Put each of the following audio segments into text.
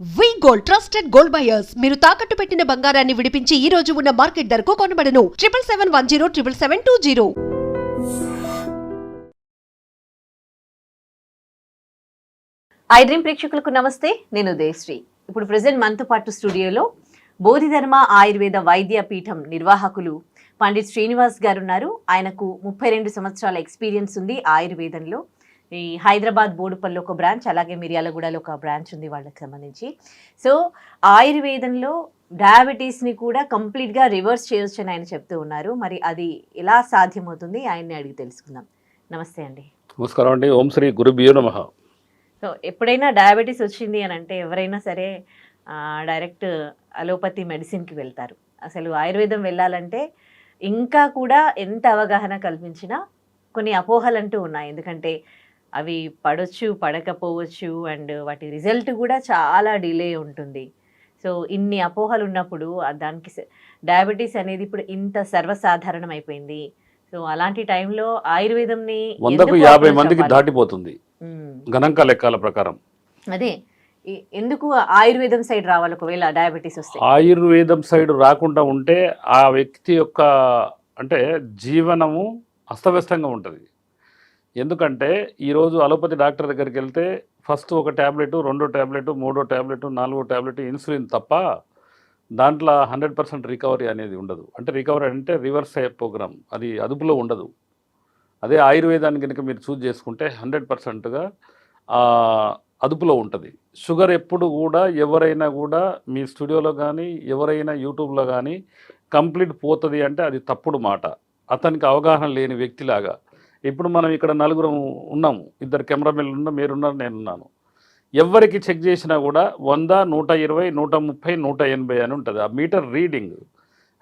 వి gold trusted gold buyers మీరు తాకట్టు పెట్టిన బంగారాన్ని విడిపించి ఈ రోజు ఉన్న మార్కెట్ ధరకు కొనబడను 7771077720. ఐ డ్రీమ్ ప్రేక్షకులకు నమస్తే, నేను దేశ్రీ. ఇప్పుడు ప్రెసెంట్ మనతో పాటు స్టూడియోలో బోధిధర్మ ఆయుర్వేద వైద్య పీఠం నిర్వాహకులు పండిత్ శ్రీనివాస్ గారు ఉన్నారు. ఆయనకు 32 సంవత్సరాల ఎక్స్పీరియన్స్ ఉంది ఆయుర్వేదంలో. ఈ హైదరాబాద్ బోడుపల్లిలో ఒక బ్రాంచ్, అలాగే మిర్యాలగూడలో ఒక బ్రాంచ్ ఉంది వాళ్ళకి సంబంధించి. సో ఆయుర్వేదంలో డయాబెటీస్ని కూడా కంప్లీట్గా రివర్స్ చేయొచ్చు అని ఆయన చెప్తూ ఉన్నారు. మరి అది ఎలా సాధ్యమవుతుంది ఆయన్ని అడిగి తెలుసుకుందాం. నమస్తే అండి. నమస్కారం అండి. ఓం శ్రీ గురుభ్యో నమః. సో ఎప్పుడైనా డయాబెటీస్ వచ్చింది అని అంటే ఎవరైనా సరే డైరెక్ట్ అలోపతి మెడిసిన్కి వెళ్తారు. అసలు ఆయుర్వేదం వెళ్ళాలంటే ఇంకా కూడా ఎంత అవగాహన కల్పించినా కొన్ని అపోహలు అంటూ ఉన్నాయి. ఎందుకంటే అవి పడవచ్చు, పడకపోవచ్చు, అండ్ వాటి రిజల్ట్ కూడా చాలా డిలే ఉంటుంది. సో ఇన్ని అపోహలు ఉన్నప్పుడు దానికి డయాబెటీస్ అనేది ఇప్పుడు ఇంత సర్వసాధారణం అయిపోయింది. సో అలాంటి టైంలో ఆయుర్వేదంని 150 మందికి దాటిపోతుంది గణాంక లెక్కల ప్రకారం. అదే ఎందుకు ఆయుర్వేదం సైడ్ రావాలి ఒకవేళ డయాబెటీస్ వస్తే? ఆయుర్వేదం సైడ్ రాకుండా ఉంటే ఆ వ్యక్తి యొక్క అంటే జీవనము అస్తవ్యస్తంగా ఉంటుంది. ఎందుకంటే ఈరోజు అలోపతి డాక్టర్ దగ్గరికి వెళ్తే ఫస్ట్ ఒక tablet, 2 tablet, 3 tablet, 4 tablet insulin తప్ప దాంట్లో 100% రికవరీ అనేది ఉండదు. అంటే రికవరీ అంటే రివర్స్ అయ్యే ప్రోగ్రామ్, అది అదుపులో ఉండదు. అదే ఆయుర్వేదాన్ని కనుక మీరు చూస్ చేసుకుంటే 100%గా అదుపులో ఉంటుంది. షుగర్ ఎప్పుడు కూడా ఎవరైనా కూడా మీ స్టూడియోలో కానీ ఎవరైనా యూట్యూబ్లో కానీ కంప్లీట్ పోతుంది అంటే అది తప్పుడు మాట. అతనికి అవగాహన లేని వ్యక్తిలాగా. ఇప్పుడు మనం ఇక్కడ నలుగురు ఉన్నాము, 2 కెమెరామెన్లు ఉన్నారు, మీరున్నారు, నేనున్నాను. ఎవరికి చెక్ చేసినా కూడా 100, 120, 130, 180 అని ఉంటుంది ఆ మీటర్ రీడింగ్.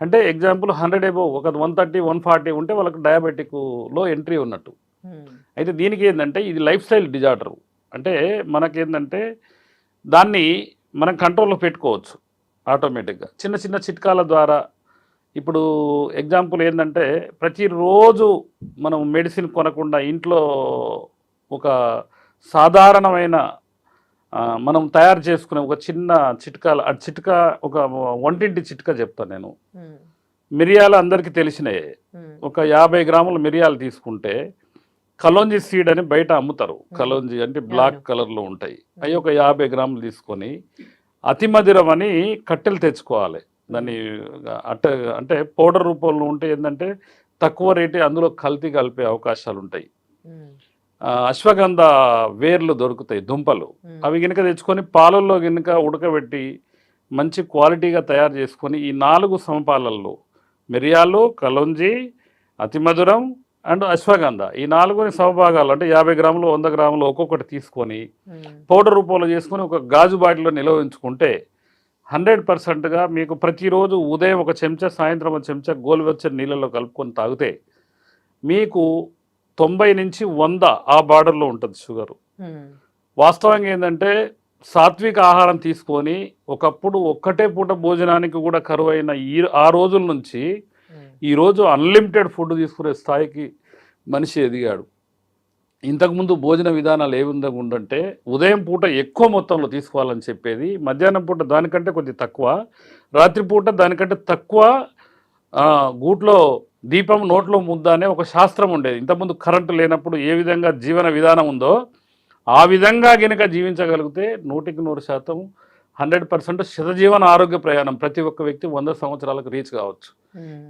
అంటే ఎగ్జాంపుల్ 100 ఎబో, ఒక 130, 140 ఉంటే వాళ్ళకి డయాబెటిక్లో ఎంట్రీ ఉన్నట్టు. అయితే దీనికి ఏంటంటే ఇది లైఫ్ స్టైల్ డిజార్డర్. అంటే మనకేంటంటే దాన్ని మనం కంట్రోల్లో పెట్టుకోవచ్చు ఆటోమేటిక్గా చిన్న చిన్న చిట్కాల ద్వారా. ఇప్పుడు ఎగ్జాంపుల్ ఏంటంటే ప్రతిరోజు మనం మెడిసిన్ కొనకుండా ఇంట్లో ఒక సాధారణమైన మనం తయారు చేసుకునే ఒక చిన్న చిట్కా ఒక వంటింటి చిట్కా చెప్తాను నేను. మిరియాలు అందరికీ తెలిసినాయి. ఒక 50 గ్రాముల మిరియాలు తీసుకుంటే కలోంజీ సీడ్ అని బయట అమ్ముతారు. కలోంజీ అంటే బ్లాక్ కలర్లో ఉంటాయి. అవి ఒక 50 గ్రాములు తీసుకొని అతిమధురం అని కట్టెలు తెచ్చుకోవాలి. దాన్ని అంటే పౌడర్ రూపంలో ఉంటే ఏంటంటే తక్కువ రేటే, అందులో కల్తీ కలిపే అవకాశాలు ఉంటాయి. అశ్వగంధ వేర్లు దొరుకుతాయి, దుంపలు. అవి కనుక తెచ్చుకొని పాలల్లో కనుక ఉడకబెట్టి మంచి క్వాలిటీగా తయారు చేసుకొని ఈ 4 సమపాలల్లో మిరియాలు, కలోంజీ, అతిమధురం అండ్ అశ్వగంధ ఈ 4 సమభాగాలు అంటే 50 గ్రాములు, 100 గ్రాములు ఒక్కొక్కటి తీసుకొని పౌడర్ రూపంలో చేసుకొని ఒక గాజు బాటిల్లో నిల్వ ఉంచుకుంటే 100%గా మీకు ప్రతిరోజు ఉదయం ఒక చెంచా, సాయంత్రం ఒక చెంచా గోలువెచ్చని నీళ్ళలో కలుపుకొని తాగితే మీకు 90 నుంచి 100 ఆ బార్డర్లో ఉంటుంది షుగరు. వాస్తవంగా ఏంటంటే సాత్విక ఆహారం తీసుకొని ఒకప్పుడు ఒక్కటే పూట భోజనానికి కూడా కరువైన ఆ రోజుల నుంచి ఈరోజు అన్లిమిటెడ్ ఫుడ్ తీసుకునే స్థాయికి మనిషి ఎదిగాడు. ఇంతకుముందు భోజన విధానాలు ఏ విధంగా ఉండంటే ఉదయం పూట ఎక్కువ మొత్తంలో తీసుకోవాలని చెప్పేది, మధ్యాహ్నం పూట దానికంటే కొద్దిగా తక్కువ, రాత్రిపూట దానికంటే తక్కువ. గూట్లో దీపం నోట్లో ముద్ద అనే ఒక శాస్త్రం ఉండేది. ఇంతకుముందు కరెంటు లేనప్పుడు ఏ విధంగా జీవన విధానం ఉందో ఆ విధంగా గనుక జీవించగలిగితే 100% 100% శతజీవన ఆరోగ్య ప్రయాణం ప్రతి ఒక్క వ్యక్తి 100 సంవత్సరాలకు రీచ్ కావచ్చు.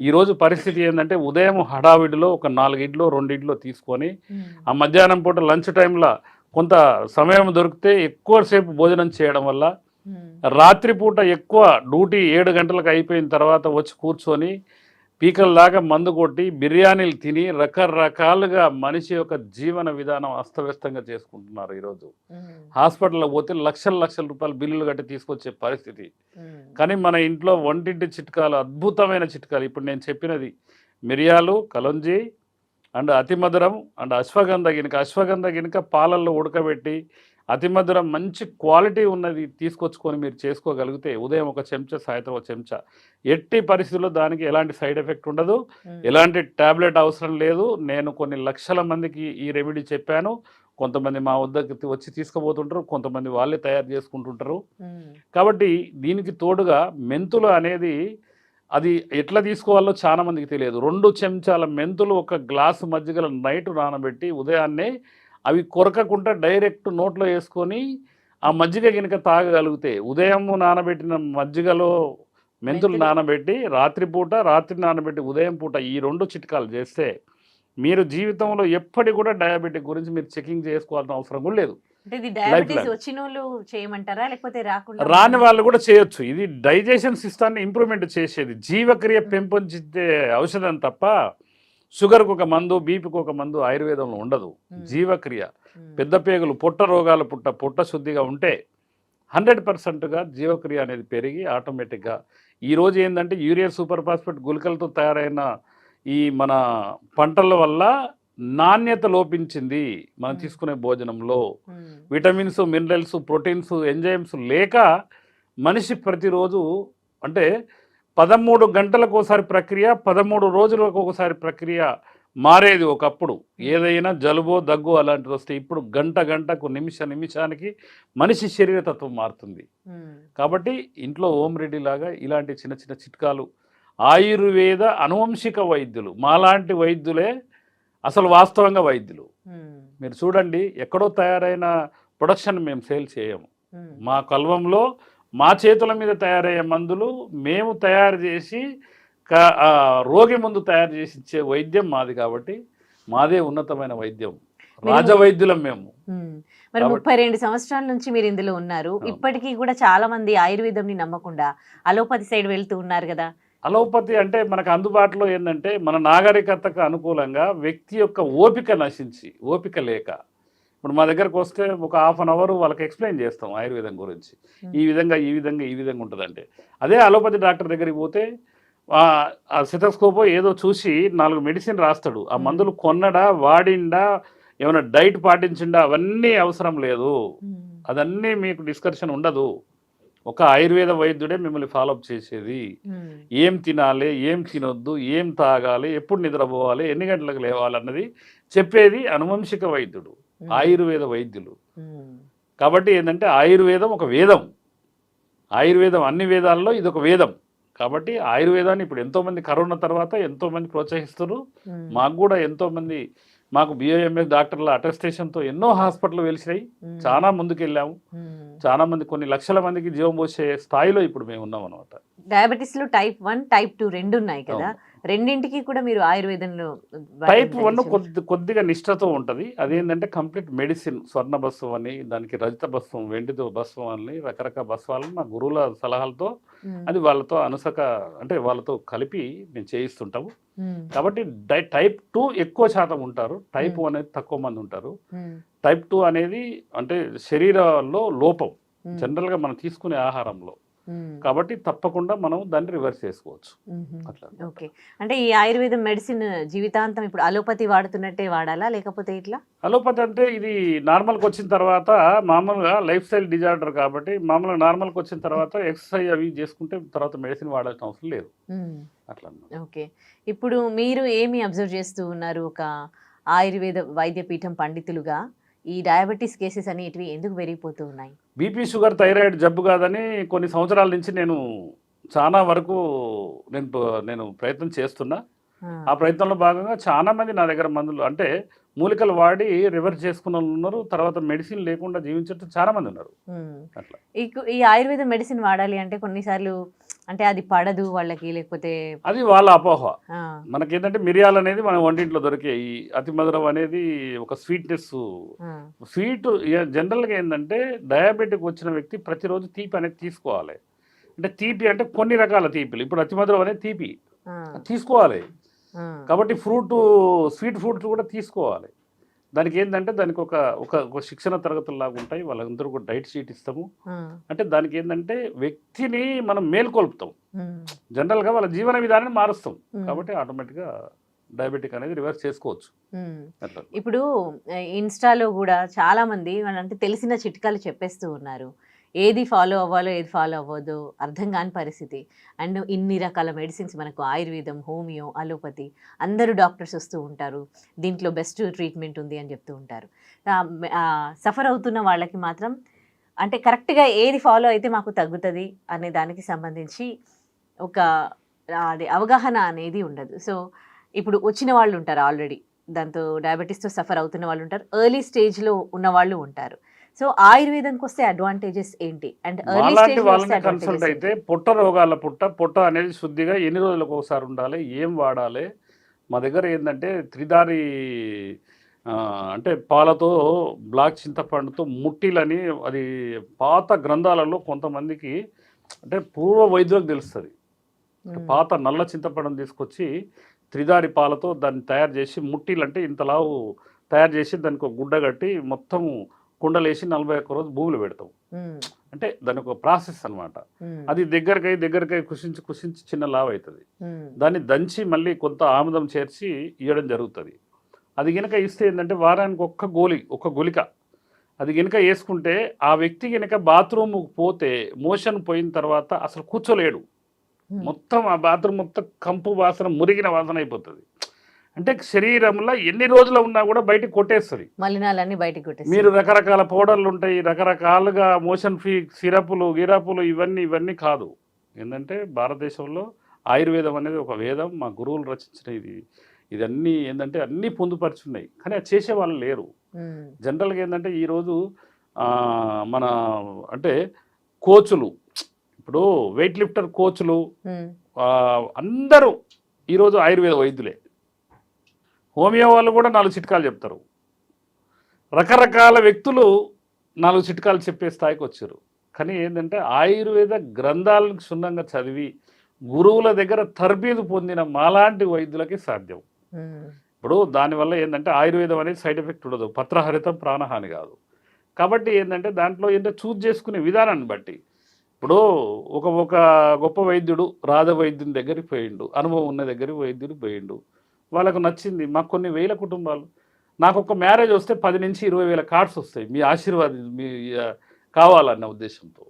ఈరోజు పరిస్థితి ఏంటంటే ఉదయం హడావిడిలో ఒక 4 ఇడ్లో 2 ఇడ్లో తీసుకొని ఆ మధ్యాహ్నం పూట లంచ్ టైంలో కొంత సమయం దొరికితే ఎక్కువసేపు భోజనం చేయడం వల్ల రాత్రిపూట ఎక్కువ డ్యూటీ 7 గంటలకు అయిపోయిన తర్వాత వచ్చి కూర్చొని పీకల్లాగా మందు కొట్టి బిర్యానీలు తిని రకరకాలుగా మనిషి యొక్క జీవన విధానం అస్తవ్యస్తంగా చేసుకుంటున్నారు. ఈరోజు హాస్పిటల్లో పోతే లక్షల రూపాయలు బిల్లులు కట్టి తీసుకొచ్చే పరిస్థితి. కానీ మన ఇంట్లో వంటింటి చిట్కాలు, అద్భుతమైన చిట్కాలు ఇప్పుడు నేను చెప్పినది మిరియాలు, కలోంజీ అండ్ అతిమధురం అండ్ అశ్వగంధ గినక పాలల్లో ఉడకబెట్టి అతిమధురం మంచి క్వాలిటీ ఉన్నది తీసుకొచ్చుకొని మీరు చేసుకోగలిగితే ఉదయం ఒక చెంచా, సాయంత్రం ఒక చెంచా, ఎట్టి పరిస్థితుల్లో దానికి ఎలాంటి సైడ్ ఎఫెక్ట్ ఉండదు, ఎలాంటి ట్యాబ్లెట్ అవసరం లేదు. నేను కొన్ని లక్షల మందికి ఈ రెమెడీ చెప్పాను. కొంతమంది మా వద్దకు వచ్చి తీసుకుపోతుంటారు, కొంతమంది వాళ్ళే తయారు చేసుకుంటుంటారు. ఉమ్, కాబట్టి దీనికి తోడుగా మెంతులు అనేది అది ఎట్లా తీసుకోవాలో చాలా మందికి తెలియదు. 2 చెంచాల మెంతులు ఒక గ్లాసు మజ్జిగలో నైట్ నానబెట్టి ఉదయాన్నే అవి కొరకకుండా డైరెక్ట్ నోట్లో వేసుకొని ఆ మజ్జిగ గినక తాగగలిగితే, ఉదయం నానబెట్టిన మజ్జిగలో మెంతులు మెంతులు. నానబెట్టి రాత్రి నానబెట్టి ఉదయం పూట ఈ 2 చిట్కాలు చేస్తే మీరు జీవితంలో ఎప్పటికి కూడా డయాబెటిక్ గురించి మీరు చెకింగ్ చేసుకోవాల్సిన అవసరం కూడా లేదు. అంటే ఇది లైఫ్ డయాబెటీస్ లాంగ్ వచ్చిన వాళ్ళు చేయమంటారా లేకపోతే రాకుండా రాని వాళ్ళు కూడా చేయొచ్చు. ఇది డైజెషన్ సిస్టాన్ని ఇంప్రూవ్మెంట్ చేసేది, జీవక్రియ పెంపొందించే ఔషధం తప్ప షుగర్కి ఒక మందు, బీపీకి ఒక మందు ఆయుర్వేదంలో ఉండదు. జీవక్రియ, పెద్ద పేగులు, పొట్ట రోగాలు పొట్ట శుద్ధిగా ఉంటే 100%గా జీవక్రియ అనేది పెరిగి ఆటోమేటిక్గా ఈరోజు ఏంటంటే యూరియా సూపర్ ఫాస్ఫేట్ గుళికలతో తయారైన ఈ మన పంటల వల్ల నాణ్యత లోపించింది. మనం తీసుకునే భోజనంలో విటమిన్స్, మినరల్స్, ప్రోటీన్స్, ఎంజైమ్స్ లేక మనిషి ప్రతిరోజు అంటే 13 గంటలకు ఒకసారి ప్రక్రియ, 13 రోజులకు ఒకసారి ప్రక్రియ మారేది ఒకప్పుడు. ఏదైనా జలుబో దగ్గు అలాంటిది వస్తే ఇప్పుడు గంటకు నిమిషానికి మనిషి శరీరతత్వం మారుతుంది. కాబట్టి ఇంట్లో ఓం రెడ్డి లాగా ఇలాంటి చిన్న చిన్న చిట్కాలు ఆయుర్వేద అనువంశిక వైద్యులు, మాలాంటి వైద్యులే అసలు వాస్తవంగా వైద్యులు. మీరు చూడండి, ఎక్కడో తయారైన ప్రొడక్షన్ మేము సేల్ చేయము. మా కల్వంలో మా చేతుల మీద తయారయ్యే మందులు మేము తయారు చేసి రోగి ముందు తయారు చేసి ఇచ్చే వైద్యం మాది. కాబట్టి మాదే ఉన్నతమైన వైద్యం, రాజవైద్యులం మేము. మరి 32 సంవత్సరాల నుంచి మీరు ఇందులో ఉన్నారు. ఇప్పటికీ కూడా చాలా మంది ఆయుర్వేదంని నమ్మకుండా అలోపతి సైడ్ వెళ్తూ ఉన్నారు కదా. అలోపతి అంటే మనకు అందుబాటులో ఏంటంటే మన నాగరికతకు అనుకూలంగా వ్యక్తి యొక్క ఓపిక నశించి, ఓపిక లేక, ఇప్పుడు మా దగ్గరకు వస్తే ఒక ½ అన్ అవర్ వాళ్ళకి ఎక్స్ప్లెయిన్ చేస్తాం ఆయుర్వేదం గురించి. ఈ విధంగా ఉంటుందంటే, అదే అలోపతి డాక్టర్ దగ్గరికి పోతే ఆ స్టెతస్కోపో ఏదో చూసి 4 మెడిసిన్ రాస్తాడు. ఆ మందులు కొన్నడా, వాడిండా, ఏమైనా డైట్ పాటించిండా, అవన్నీ అవసరం లేదు. అదన్నీ మీకు డిస్కషన్ ఉండదు. ఒక ఆయుర్వేద వైద్యుడే మిమ్మల్ని ఫాలోఅప్ చేసేది. ఏం తినాలి, ఏం తినొద్దు, ఏం తాగాలి, ఎప్పుడు నిద్రపోవాలి, ఎన్ని గంటలకు లేవాలి అన్నది చెప్పేది అనువంశిక వైద్యుడు, ఆయుర్వేద వైద్యులు. కాబట్టి ఏంటంటే ఆయుర్వేదం ఒక వేదం. ఆయుర్వేదం అన్ని వేదాల్లో ఇది ఒక వేదం. కాబట్టి ఆయుర్వేదాన్ని ఇప్పుడు ఎంతోమంది కరోనా తర్వాత ఎంతోమంది ప్రోత్సహిస్తున్నారు. మాకు కూడా ఎంతోమంది, మాకు బిఓఎంఎస్ డాక్టర్ల అటెస్టేషన్తో ఎన్నో హాస్పిటల్ వెలిసినాయి. చాలా ముందుకు వెళ్ళాము. చాలా మంది, కొన్ని లక్షల మందికి జీవం పోసే స్థాయిలో ఇప్పుడు మేము ఉన్నాం అనమాట. డయాబెటీస్ లో టైప్ 1, టైప్ 2 రెండు ఉన్నాయి కదా. రెండింటికి కూడా మీరు ఆయుర్వేదంలో టైప్ 1 కొద్దిగా నిష్ఠతో ఉంటుంది. అదేంటంటే కంప్లీట్ మెడిసిన్, స్వర్ణ భస్వం అని, దానికి రజిత భస్వం, వెండితో భస్వం అని రకరకాల భస్వాలను మా గురువుల సలహాలతో అది వాళ్ళతో అంటే వాళ్ళతో కలిపి మేము చేయిస్తుంటాము. కాబట్టి టైప్ 2 ఎక్కువ శాతం ఉంటారు, టైప్ 1 అనేది తక్కువ మంది ఉంటారు. టైప్ 2 అనేది అంటే శరీరంలో లోపం జనరల్గా మనం తీసుకునే ఆహారంలో. కాబట్టి తప్పకుండా మనం దాన్ని రివర్స్ చేసుకోవచ్చు. అట్లా. ఓకే, అంటే ఈ ఆయుర్వేదం మెడిసిన్ జీవితాంతం ఇప్పుడు అలోపతి వాడుతున్నట్టే వాడాలా లేకపోతే ఇట్లా? అలోపతి అంటే ఇది నార్మల్కి వచ్చిన తర్వాత మామూలుగా లైఫ్ స్టైల్ డిజార్డర్ కాబట్టి మామూలుగా నార్మల్కి వచ్చిన తర్వాత ఎక్సర్సైజ్ అవి చేసుకుంటే తర్వాత మెడిసిన్ వాడాల్సిన అవసరం లేదు. అట్లా. ఓకే, ఇప్పుడు మీరు ఏమి అబ్జర్వ్ చేస్తూ ఉన్నారు ఒక ఆయుర్వేద వైద్యపీఠం పండితులుగా? ఈ డయాబెటీస్ కేసెస్ అనేటివి ఎందుకు పెరిగిపోతూ ఉన్నాయి? బీపీ, షుగర్, థైరాయిడ్ జబ్బు కాదని కొన్ని సంవత్సరాల నుంచి నేను చాలా వరకు నేను ప్రయత్నం చేస్తున్నా. ఆ ప్రయత్నంలో భాగంగా చాలా మంది నా దగ్గర మందులు అంటే మూలికలు వాడి రివర్స్ చేసుకున్న వాళ్ళు ఉన్నారు. తర్వాత మెడిసిన్ లేకుండా జీవించడం చాలా మంది ఉన్నారు. అట్లా ఈ ఆయుర్వేద మెడిసిన్ వాడాలి అంటే కొన్నిసార్లు అంటే అది పడదు వాళ్ళకి, లేకపోతే అది వాళ్ళ అపోహ. మనకేంటంటే మిరియాలు అనేది మన వంటింట్లో దొరికే ఈ అతి మధురం అనేది ఒక స్వీట్నెస్. స్వీట్ జనరల్గా ఏంటంటే డయాబెటిక్ వచ్చిన వ్యక్తి ప్రతిరోజు తీపి అనేది తీసుకోవాలి. అంటే తీపి అంటే కొన్ని రకాల తీపిలు, ఇప్పుడు అతి మధురం అనేది తీపి తీసుకోవాలి. కాబట్టి స్వీట్ ఫ్రూట్స్ కూడా తీసుకోవాలి. దానికి ఏంటంటే దానికి ఒక శిక్షణ తరగతుల్లాగా ఉంటాయి. వాళ్ళందరూ కూడా డైట్ షీట్ ఇస్తాము. అంటే దానికి ఏంటంటే వ్యక్తిని మనం మేల్కొల్పుతాం, జనరల్గా వాళ్ళ జీవన విధానాన్ని మారుస్తాం. కాబట్టి ఆటోమేటిక్గా డయాబెటిక్ అనేది రివర్స్ చేసుకోవచ్చు. ఇప్పుడు ఇన్స్టాలో కూడా చాలా మంది అంటే తెలిసిన చిట్కాలు చెప్పేస్తూ ఉన్నారు. ఏది ఫాలో అవ్వాలో ఏది ఫాలో అవ్వదో అర్థం కాని పరిస్థితి. అండ్ ఇన్ని రకాల మెడిసిన్స్ మనకు ఆయుర్వేదం, హోమియో, అలోపతి అందరూ డాక్టర్స్ వస్తూ ఉంటారు. దీంట్లో బెస్ట్ ట్రీట్మెంట్ ఉంది అని చెప్తూ ఉంటారు. సఫర్ అవుతున్న వాళ్ళకి మాత్రం అంటే కరెక్ట్గా ఏది ఫాలో అయితే మాకు తగ్గుతుంది అనే దానికి సంబంధించి ఒక అది అవగాహన అనేది ఉండదు. సో ఇప్పుడు వచ్చిన వాళ్ళు ఉంటారు, ఆల్రెడీ దాంతో డయాబెటీస్తో సఫర్ అవుతున్న వాళ్ళు ఉంటారు, ఎర్లీ స్టేజ్లో ఉన్న వాళ్ళు ఉంటారు. సో ఆయుర్వేదంకి వస్తే అడ్వాంటేజెస్ ఏంటి అండ్ ఎర్లీ అలాంటి స్టేజ్ వాళ్ళని కన్సల్ట్ అయితే పొట్ట రోగాల పొట్ట అనేది శుద్ధిగా ఎన్ని రోజులకు ఒకసారి ఉండాలి, ఏం వాడాలి. మా దగ్గర ఏంటంటే త్రిదారి అంటే పాలతో బ్లాక్ చింతపండుతో ముట్టిలని, అది పాత గ్రంథాలలో కొంతమందికి అంటే పూర్వ వైద్యులకు తెలుస్తుంది. పాత నల్ల చింతపండును తీసుకొచ్చి త్రిదారి పాలతో దాన్ని తయారు చేసి ముట్టిలు అంటే ఇంతలావు తయారు చేసి దానికి ఒక గుడ్డ కట్టి మొత్తం కుండలేసి 41 రోజు భూములు పెడతాం. అంటే దాని ఒక ప్రాసెస్ అనమాట. అది దగ్గరకై కుషించి చిన్న లావు అవుతుంది. దాన్ని దంచి మళ్ళీ కొంత ఆముదం చేర్చి ఇవ్వడం జరుగుతుంది. అది కనుక ఇస్తే ఏంటంటే వారానికి ఒక గులిక అది కనుక వేసుకుంటే ఆ వ్యక్తి కనుక బాత్రూమ్కి పోతే మోషన్ పోయిన తర్వాత అసలు కూర్చోలేడు. మొత్తం ఆ బాత్రూమ్ మొత్తం కంపు వాసన, మురిగిన వాసన అయిపోతుంది. అంటే శరీరంలో ఎన్ని రోజులు ఉన్నా కూడా బయటికి కొట్టేస్తుంది, మలినాలన్నీ బయటికి కొట్టేస్తుంది. మీరు రకరకాల పౌడర్లు ఉంటాయి, రకరకాలుగా మోషన్ ఫ్రీ సిరపులు గిరపులు ఇవన్నీ కాదు. ఏంటంటే భారతదేశంలో ఆయుర్వేదం అనేది ఒక వేదం, మా గురువులు రచించిన ఇదన్నీ ఏంటంటే అన్నీ పొందుపరుచున్నాయి. కానీ అది చేసే వాళ్ళు లేరు. జనరల్గా ఏంటంటే ఈరోజు మన అంటే కోచులు, ఇప్పుడు వెయిట్ లిఫ్టర్ కోచ్లు అందరూ ఈరోజు ఆయుర్వేద వైద్యులే. హోమియో వాళ్ళు కూడా 4 చిట్కాలు చెప్తారు. రకరకాల వ్యక్తులు 4 చిట్కాలు చెప్పే స్థాయికి వచ్చారు. కానీ ఏంటంటే ఆయుర్వేద గ్రంథాలను క్షుణ్ణంగా చదివి గురువుల దగ్గర తర్బీదు పొందిన మాలాంటి వైద్యులకి సాధ్యం. ఇప్పుడు దానివల్ల ఏంటంటే ఆయుర్వేదం అనేది సైడ్ ఎఫెక్ట్ ఉండదు, పత్రహరితం ప్రాణహాని కాదు. కాబట్టి ఏంటంటే దాంట్లో ఏంటంటే చూజ్ చేసుకునే విధానాన్ని బట్టి, ఇప్పుడు ఒక గొప్ప వైద్యుడు రాజవైద్యుని దగ్గరికి పోయిండు, అనుభవం ఉన్న దగ్గరికి వైద్యుడు పోయిండు, వాళ్ళకు నచ్చింది. మాకు కొన్ని వేల కుటుంబాలు, నాకు ఒక మ్యారేజ్ వస్తే 10 నుంచి 20,000 కార్డ్స్ వస్తాయి, మీ ఆశీర్వాదం మీ కావాలన్న ఉద్దేశంతో.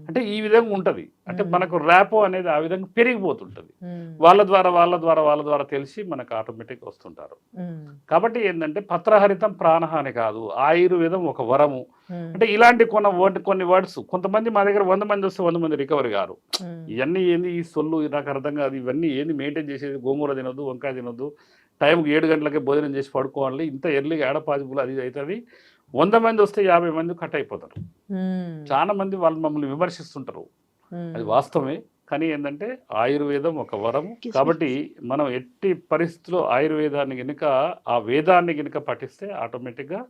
అంటే ఈ విధంగా ఉంటుంది. అంటే మనకు ర్యాపో అనేది ఆ విధంగా పెరిగిపోతుంటుంది. వాళ్ళ ద్వారా తెలిసి మనకు ఆటోమేటిక్ వస్తుంటారు. కాబట్టి ఏంటంటే పత్రహరితం ప్రాణహాని కాదు, ఆయుర్వేదం ఒక వరము. అంటే ఇలాంటి కొన్ని వర్డ్స్, కొంతమంది మా దగ్గర 100 మంది వస్తే 100 మంది రికవరీ గారు. ఇవన్నీ ఏంది ఈ సొల్లు, నాకు అర్థం కాదు. ఇవన్నీ ఏంది మెయింటైన్ చేసేది? గోంగూర తినొద్దు, వంకాయ తినొద్దు, టైంకి 7 గంటలకే భోజనం చేసి పడుకోవాలి, ఇంత ఎర్లీగా ఏడ పాజిబుల్ అది అవుతుంది. 100 మంది వస్తే 50 మంది కట్ అయిపోతారు. చాలా మంది వాళ్ళు మమ్మల్ని విమర్శిస్తుంటారు, అది వాస్తవమే. కానీ ఏంటంటే ఆయుర్వేదం ఒక వరం. కాబట్టి మనం ఎట్టి పరిస్థితుల్లో ఆయుర్వేదాన్ని కనుక, ఆ వేదాన్ని కనుక పఠిస్తే ఆటోమేటిక్గా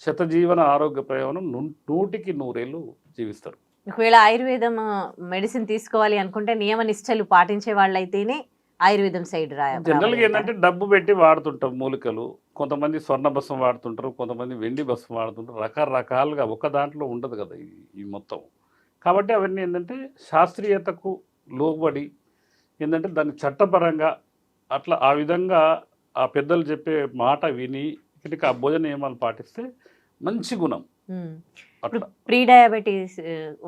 శతజీవన ఆరోగ్య ప్రయోజనం 100కి 100 జీవిస్తారు. ఒకవేళ ఆయుర్వేదం మెడిసిన్ తీసుకోవాలి అనుకుంటే నియమ నిష్టలు పాటించే వాళ్ళైతేనే ఆయుర్వేదం సైడ్ జనరల్గా ఏంటంటే డబ్బు పెట్టి వాడుతుంటాం మూలికలు. కొంతమంది స్వర్ణ భస్మం వాడుతుంటారు, కొంతమంది వెండి భస్మం వాడుతుంటారు. రకరకాలుగా ఒక దాంట్లో ఉండదు కదా ఈ మొత్తం. కాబట్టి అవన్నీ ఏంటంటే శాస్త్రీయతకు లోబడి ఏంటంటే దాన్ని చట్టపరంగా అట్లా ఆ విధంగా ఆ పెద్దలు చెప్పే మాట విని ఇక్కడికి ఆ భోజన నియమాలు పాటిస్తే మంచి గుణం. ఇప్పుడు ప్రీ డయాబెటీస్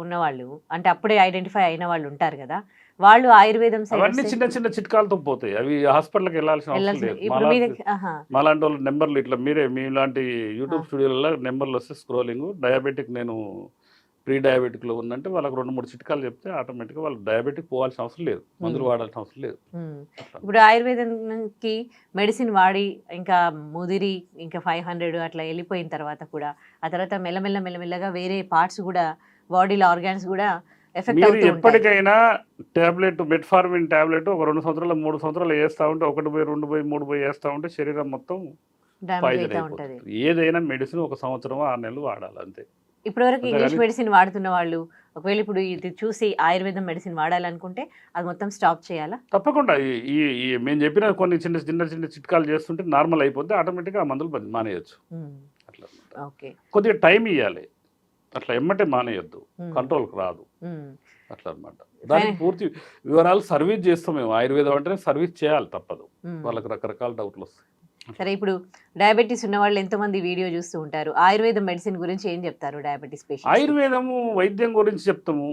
ఉన్నవాళ్ళు, అంటే అప్పుడే ఐడెంటిఫై అయిన వాళ్ళు ఉంటారు కదా, వాళ్ళు ఆయుర్వేదం అవన్నీ చిన్న చిట్కాలతో పోతాయి. అవి హాస్పిటల్కి వెళ్ళాల్సిన అవసరం లేదు. మాలాంటి వాళ్ళు నెంబర్లు ఇట్లా మీలాంటి యూట్యూబ్ స్టూడియోలలో నెంబర్లు వస్తే స్క్రోలింగ్, డయాబెటిక్ నేను ప్రీ డయాబెటిక్లో ఉందంటే వాళ్ళకి 2-3 చిట్కాలు చెప్తే ఆటోమేటిక్గా వాళ్ళు డయాబెటిక్ పోవాల్సిన అవసరం లేదు, మందులు వాడాల్సిన అవసరం లేదు. ఇప్పుడు ఆయుర్వేదంకి మెడిసిన్ వాడి ఇంకా ముదిరి ఇంకా 500 అట్లా వెళ్ళిపోయిన తర్వాత కూడా ఆ తర్వాత మెల్లమెల్లగా వేరే పార్ట్స్ కూడా బాడీలో ఆర్గాన్స్ కూడా ఎఫెక్ట్ అవుతూ ఎప్పటికైనా టాబ్లెట్ మెట్ఫార్మిన్ టాబ్లెట్ ఒక 2 సంవత్సరాలు 3 సంవత్సరాలు వేస్తూ ఉంటే 1 పోయి 2 పోయి 3 పోయి వేస్తూ ఉంటే శరీరం మొత్తం పాయిజన్ అయిపోతుంది. ఏదైనా మెడిసిన్ 1 సంవత్సరం 6 నెలలు వాడాలి అంతే. ఇప్పటివరకు ఇంగ్లీష్ మెడిసిన్ వాడుతున్న వాళ్ళు ఒకవేళ ఇప్పుడు ఇది చూసి ఆయుర్వేదం మెడిసిన్ వాడాలనుకుంటే అది మొత్తం స్టాప్ చేయాలా? తప్పకుండా. ఈ మేము చెప్పిన కొన్ని చిన్న చిట్కాలు చేస్తుంటే నార్మల్ అయిపోతే ఆటోమేటిక్గా ఆ మందులు మానేయచ్చు. అట్లా ఓకే, కొద్దిగా టైం ఇవ్వాలి, అట్లా ఎమ్మటే మానేయొద్దు, కంట్రోల్కి రాదు అట్లా అనమాట. దానికి పూర్తి వివరాలు సర్వీస్ చేస్తాం మేము. ఆయుర్వేదం అంటే సర్వీస్ చేయాలి, తప్పదు. వాళ్ళకి రకరకాల డౌట్లు వస్తాయి. సరే, ఇప్పుడు డయాబెటీస్ ఉన్న వాళ్ళు ఎంతమంది వీడియో చూస్తూ ఉంటారు, ఆయుర్వేద మెడిసిన్ గురించి ఏం చెప్తారు డయాబెటీస్ పేషెంట్? ఆయుర్వేదము వైద్యం గురించి చెప్తాము,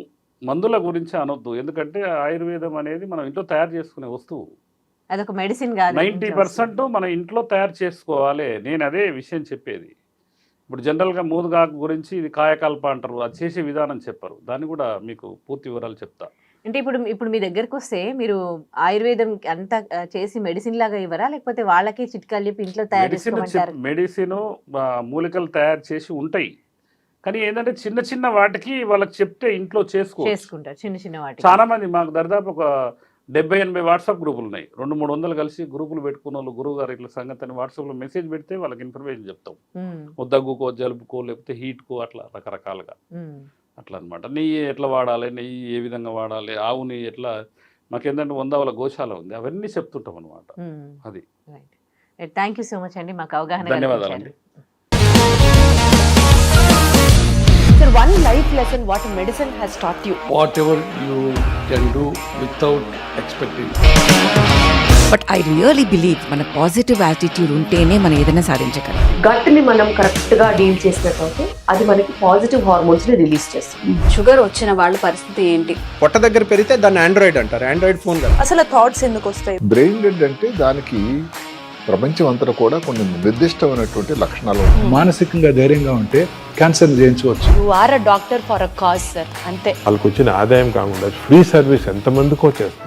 మందుల గురించి అనొద్దు. ఎందుకంటే ఆయుర్వేదం అనేది మనం ఇంట్లో తయారు చేసుకునే వస్తువు. అదొక మెడిసిన్ కాదు. 90% మన ఇంట్లో తయారు చేసుకోవాలి. నేను అదే విషయం చెప్పేది. ఇప్పుడు జనరల్గా మూదుగాకు గురించి ఇది కాయకల్ప అంటారు, అది చేసే విధానం చెప్పరు. దాన్ని కూడా మీకు పూర్తి వివరాలు చెప్తా. అంటే ఇప్పుడు మీ దగ్గరకు వస్తే మీరు ఆయుర్వేదం అంతా చేసి మెడిసిన్ లాగా ఇవ్వరా, లేకపోతే వాళ్ళకి చిట్కాలు చెప్పి ఇంట్లో తయారు చేసుకోమంటారు? మెడిసిన్ మూలికలు తయారు చేసి ఉంటాయి, కానీ ఏంటంటే చిన్న చిన్న వాటికి వాళ్ళకి చెప్తే ఇంట్లో చేసుకుంటారు. చిన్న చిన్న వాటి చాలా మంది మాకు దాదాపు ఒక 70-80 వాట్సాప్ గ్రూపులు ఉన్నాయి. 200-300 కలిసి గ్రూపులు పెట్టుకున్న వాళ్ళు, గురువు గారు ఇట్లా సంగతి అని వాట్సాప్లో మెసేజ్ పెడితే వాళ్ళకి ఇన్ఫర్మేషన్ చెప్తాం. దగ్గుకో, జలుబుకో, లేకపోతే హీట్కో, అట్లా రకరకాలుగా అట్లా అనమాట. నెయ్యి ఎట్లా వాడాలి, నెయ్యి ఏ విధంగా వాడాలి, ఆవు నెయ్యి ఎట్లా, మాకేంటంటే 100 గోశాల ఉంది, అవన్నీ చెప్తుంటాం అనమాట. అది. థ్యాంక్ యూ సో మచ్ అండి, మాకు అవగాహన. ధన్యవాదాలు. Sir, one life lesson what medicine has taught you. Whatever you can do without expecting. But I really believe మన పాజిటివ్ యాటిట్యూడ్ ఉంటేనే మనం ఏదైనా సాధించగలం. గట్ ని మనం కరెక్ట్ గా డీల్ చేసినట్లయితే అది మనకి పాజిటివ్ హార్మోన్స్ ని రిలీజ్ చేస్తుంది. షుగర్ వచ్చిన వాళ్ళ పరిస్థితి ఏంటి? పొట్ట దగ్గర పెరిగితే దాన్ని ఆండ్రాయిడ్ అంటారు, ఆండ్రాయిడ్ ఫోన్ కాదు. అసలు థాట్స్ ఎందుకు వస్తాయి? బ్రెయిన్ డెడ్ అంటే దానికి ప్రపంచం అంతా కూడా కొన్ని నిర్దిష్టమైనటువంటి లక్షణాలు ఉన్నాయి. మానసికంగా ధైర్యంగా ఉంటే క్యాన్సర్ జయించవచ్చు. You are a doctor for a cause sir, అంతే. వాళ్ళకి వచ్చిన ఆదాయం కాకుండా ఫ్రీ సర్వీస్ ఎంతమందికో చేస్తారు.